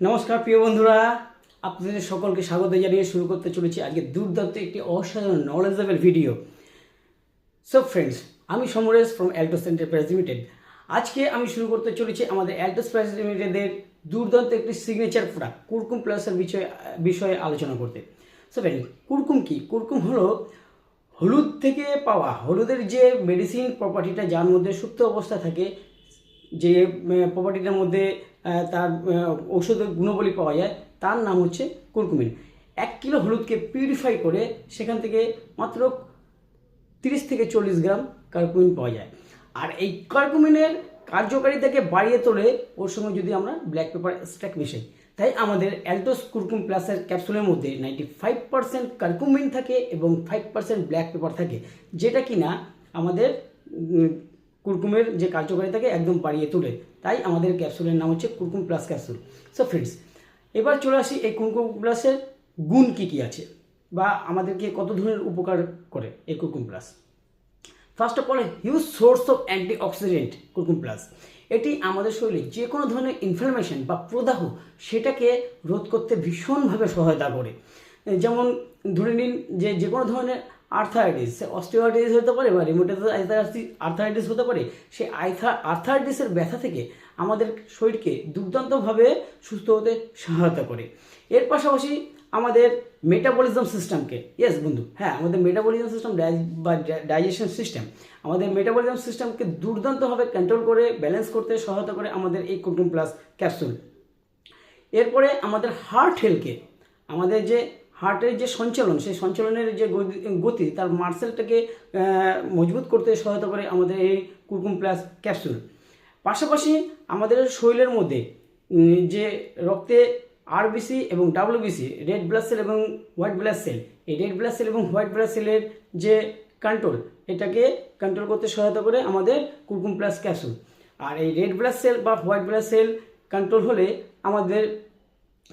নমস্কার প্রিয় বন্ধুরা, আপনাদের সকলকে স্বাগত জানিয়ে শুরু করতে চলেছি আজকে দুর্দান্ত একটি অসাধারণ নলেজেবল ভিডিও। সো ফ্রেন্ডস, আমি সমরেশ ফ্রম অ্যালটোস এন্টারপ্রাইজ লিমিটেড। আজকে আমি শুরু করতে চলেছি আমাদের অ্যালটোস প্রাইজ লিমিটেডের দুর্দান্ত একটি সিগনেচার প্রোডাক্ট কুরকুম প্লাসের বিষয়ে আলোচনা করতে। সো ফ্রেন্ড, কুরকুম কি? কুরকুম হলো হলুদ থেকে পাওয়া হলুদের যে মেডিসিন প্রপার্টিটা, যার মধ্যে সুপ্ত অবস্থা থাকে, যে প্রপার্টিটার মধ্যে তার ঔষধের গুণাবলী পাওয়া যায়, তার নাম হচ্ছে কুরকুমিন। 1 কিলো হলুদকে পিউরিফাই করে সেখান থেকে মাত্র 30 থেকে 40 গ্রাম কার্কুমিন পাওয়া যায়। আর এই কার্কুমিনের কার্যকারিতাকে বাড়িয়ে তোলে ওর সঙ্গে যদি আমরা ব্ল্যাক পেপার এক্সট্রাক্ট মিশাই। তাই আমাদের অ্যালটোস কুরকুম প্লাসের ক্যাপসুলের মধ্যে 95% কার্কুমিন থাকে এবং 5% ব্ল্যাক পেপার থাকে, যেটা কিনা আমাদের কুরকুমের যে কার্যকারিতাকে একদম বাড়িয়ে তোলে। তাই আমাদের ক্যাপসুলের নাম হচ্ছে কুরকুম প্লাস ক্যাপসুল। সো ফ্রেন্ডস, এবার চলে আসি এই কুরকুম প্লাসের গুণ কী কী আছে বা আমাদেরকে কত ধরনের উপকার করে এই Curcum plus. First of all, huge source of antioxidant Curcum plus. এটি আমাদের শরীরে যে কোনো ধরনের ইনফ্লামেশন বা প্রদাহ সেটাকে রোধ করতে ভীষণভাবে সহায়তা করে। যেমন ধরে নিন যে কোনো ধরনের আর্থারাইটিস, সে অস্টিওআর্থাইটিস হতে পারে বা রিউমেটয়েড আর্থারাইটিস হতে পারে। সেই আর্থারাইটিসের ব্যথা থেকে আমাদের শরীরকে দুর্দান্তভাবে সুস্থ হতে সহায়তা করে। এর পাশাপাশি আমাদের মেটাবলিজম সিস্টেমকে, ইয়েস বন্ধু, হ্যাঁ, আমাদের মেটাবলিজম সিস্টেম বা ডাইজেশন সিস্টেম, আমাদের মেটাবলিজম সিস্টেমকে দুর্দান্তভাবে কন্ট্রোল করে ব্যালেন্স করতে সহায়তা করে আমাদের এই কুরকুম প্লাস ক্যাপসুল। এরপরে আমাদের হার্ট হেলথকে, আমাদের যে হার্টের যে সঞ্চালন, সেই সঞ্চালনের যে গতি, তার মার্সেলটাকে মজবুত করতে সহায়তা করে আমাদের এই কুরকুম প্লাস ক্যাপসুল। পাশাপাশি আমাদের শরীরের মধ্যে যে রক্তে আরবিসি এবং ডাব্লিউবিসি, রেড ব্লাড সেল এবং হোয়াইট ব্লাড সেল, এই রেড ব্লাড সেল এবং হোয়াইট ব্লাড সেলের যে কন্ট্রোল, এটাকে কন্ট্রোল করতে সহায়তা করে আমাদের কুরকুম প্লাস ক্যাপসুল। আর এই রেড ব্লাড সেল বা হোয়াইট ব্লাড সেল কন্ট্রোল হলে আমাদের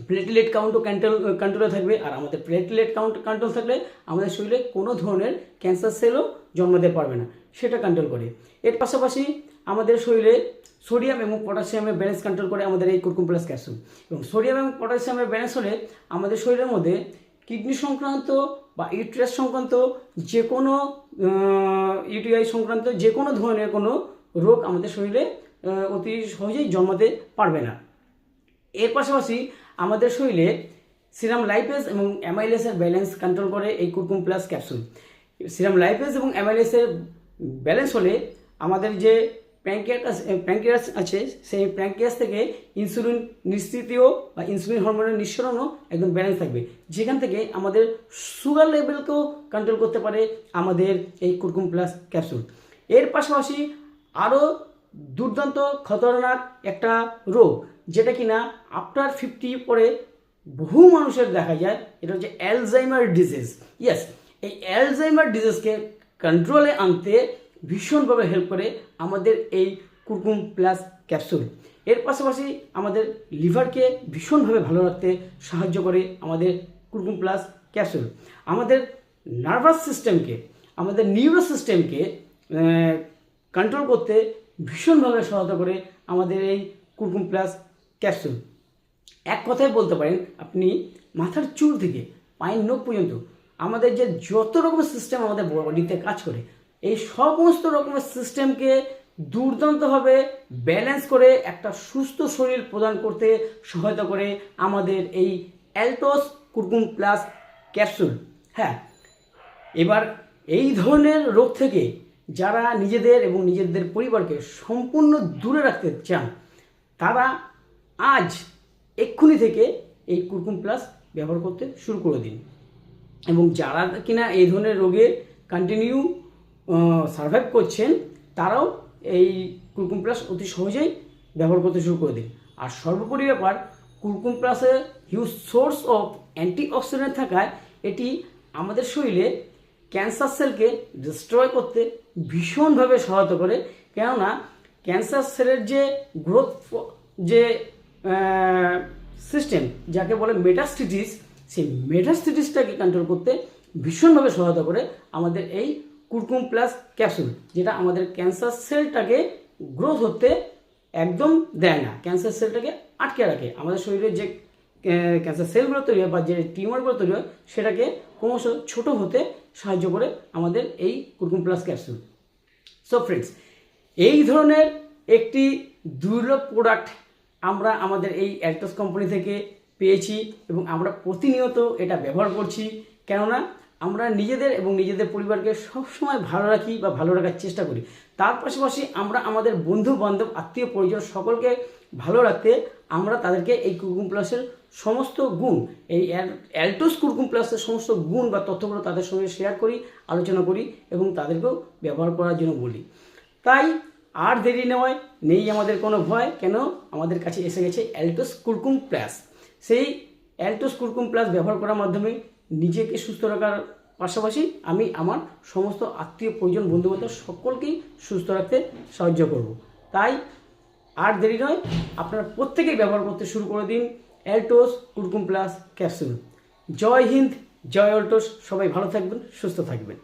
প্লেটলেট কাউন্টও কন্ট্রোলে থাকবে। আর আমাদের প্লেটলেট কাউন্ট কন্ট্রোল থাকলে আমাদের শরীরে কোনো ধরনের ক্যান্সার সেলও জন্মাতে পারবে না, সেটা কন্ট্রোল করে। এর পাশাপাশি আমাদের শরীরে সোডিয়াম এবং পটাশিয়ামের ব্যালেন্স কন্ট্রোল করে আমাদের এই কুরকুম প্লাস ক্যাপসুল। এবং সোডিয়াম এবং পটাশিয়ামের ব্যালেন্স হলে আমাদের শরীরের মধ্যে কিডনি সংক্রান্ত বা ইউটেরাস সংক্রান্ত যে কোনো ইউটিআই সংক্রান্ত যে কোনো ধরনের কোনো রোগ আমাদের শরীরে অতি সহজেই জন্মাতে পারবে না। এর পাশাপাশি আমাদের শরীরে সিরাম লাইপেজ এবং অ্যামাইলেসের ব্যালেন্স কন্ট্রোল করে এই Curcum plus capsule. Serum lipase এবং অ্যামাইলেসের ব্যালেন্স হলে আমাদের যে প্যাঙ্ক্রিয়াস আছে, সেই প্যাঙ্ক্রিয়াস থেকে ইনসুলিন নিঃসৃতিও বা ইনসুলিন হরমোনের নিঃসরণও একদম ব্যালেন্স থাকবে, যেখান থেকে আমাদের সুগার লেভেলকেও কন্ট্রোল করতে পারে আমাদের এই কুরকুম প্লাস ক্যাপসুল। এর পাশাপাশি আরও দুর্দান্ত খতরনাক একটা রোগ, যেটা কিনা আফটার 50 পরে বহু মানুষের দেখা যায়, এটা হচ্ছে অ্যালজাইমার ডিজিজ। ইয়েস, এই অ্যালজাইমার ডিজিজকে কন্ট্রোলে আনতে ভীষণভাবে হেল্প করে আমাদের এই কুরকুম প্লাস ক্যাপসুল। এর পাশাপাশি আমাদের লিভারকে ভীষণভাবে ভালো রাখতে সাহায্য করে আমাদের কুরকুম প্লাস ক্যাপসুল। আমাদের নার্ভাস সিস্টেমকে, আমাদের নিউরো সিস্টেমকে কন্ট্রোল করতে ভীষণভাবে সহায়তা করে আমাদের এই কুরকুম প্লাস ক্যাপসুল। এক কথায় বলতে পারেন, আপনি মাথার চুল থেকে পায়ের নখ পর্যন্ত আমাদের যে যত রকমের সিস্টেম আমাদের বডিতে কাজ করে, এই সমস্ত রকমের সিস্টেমকে দুর্দান্তভাবে ব্যালেন্স করে একটা সুস্থ শরীর প্রদান করতে সহায়তা করে আমাদের এই অ্যালটোস কুরকুম প্লাস ক্যাপসুল। হ্যাঁ, এবার এই ধরনের রোগ থেকে যারা নিজেদের এবং নিজেদের পরিবারকে সম্পূর্ণ দূরে রাখতে চান, তারা আজ এক্ষুনি থেকে এই কুরকুম প্লাস ব্যবহার করতে শুরু করে দিন। এবং যারা কিনা এই ধরনের রোগে কন্টিনিউ সার্ভাইভ করছেন, তারাও এই কুরকুম প্লাস অতি সহজেই ব্যবহার করতে শুরু করে দিন। আর সর্বোপরি ব্যাপার, কুরকুম প্লাসের হিউজ সোর্স অফ অ্যান্টিঅক্সিডেন্ট থাকায় এটি আমাদের শরীরে ক্যান্সার সেলকে ডিস্ট্রয় করতে ভীষণভাবে সহায়তা করে। কেননা ক্যান্সার সেলের যে গ্রোথ, যে সিস্টেম যাকে বলে মেটাস্টেসিস, সেই মেটাস্টেসিসটাকে কন্ট্রোল করতে ভীষণভাবে সহায়তা করে আমাদের এই কুরকুম প্লাস ক্যাপসুল, যেটা আমাদের ক্যান্সার সেলটাকে গ্রোথ হতে একদম দেয় না, ক্যান্সার সেলটাকে আটকে রাখে। আমাদের শরীরে যে ক্যান্সার সেলগুলো তৈরি হয় বা যে টিউমারগুলো তৈরি হয় সেটাকে ক্রমশ ছোট হতে সাহায্য করে আমাদের এই Curcum plus capsule. So friends, এই ধরনের একটি দুর্লভ প্রোডাক্ট আমরা আমাদের এই অ্যালটোস কোম্পানি থেকে পেয়েছি এবং আমরা প্রতিনিয়ত এটা ব্যবহার করছি। কেননা আমরা নিজেদের এবং নিজেদের পরিবারকে সবসময় ভালো রাখি বা ভালো রাখার চেষ্টা করি। তার পাশাপাশি আমরা আমাদের বন্ধু বান্ধব আত্মীয় পরিজন সকলকে ভালো রাখতে আমরা তাদেরকে এই কুরকুম প্লাসের সমস্ত গুণ, এই অ্যালটোস কুরকুম প্লাসের সমস্ত গুণ বা তথ্যগুলো তাদের সঙ্গে শেয়ার করি, আলোচনা করি এবং তাদেরকেও ব্যবহার করার জন্য বলি। তাই আর দেরি নেই আমাদের কোনো ভয়, কেন আমাদের কাছে এসে গেছে অ্যালটোস কুরকুম প্লাস। সেই অ্যালটোস কুরকুম প্লাস ব্যবহার করার মাধ্যমে নিজেকে সুস্থ রাখার পাশাপাশি আমি আমার সমস্ত আত্মীয় পরিজন বন্ধুবান্ধব সকলকেই সুস্থ রাখতে সাহায্য করব। তাই আর দেরি নয়, আপনারা প্রত্যেকেই ব্যবহার করতে শুরু করে দিন অ্যালটোস কুরকুম প্লাস ক্যাপসুল। জয় হিন্দ, জয় অ্যালটোস। সবাই ভালো থাকবেন, সুস্থ থাকবেন।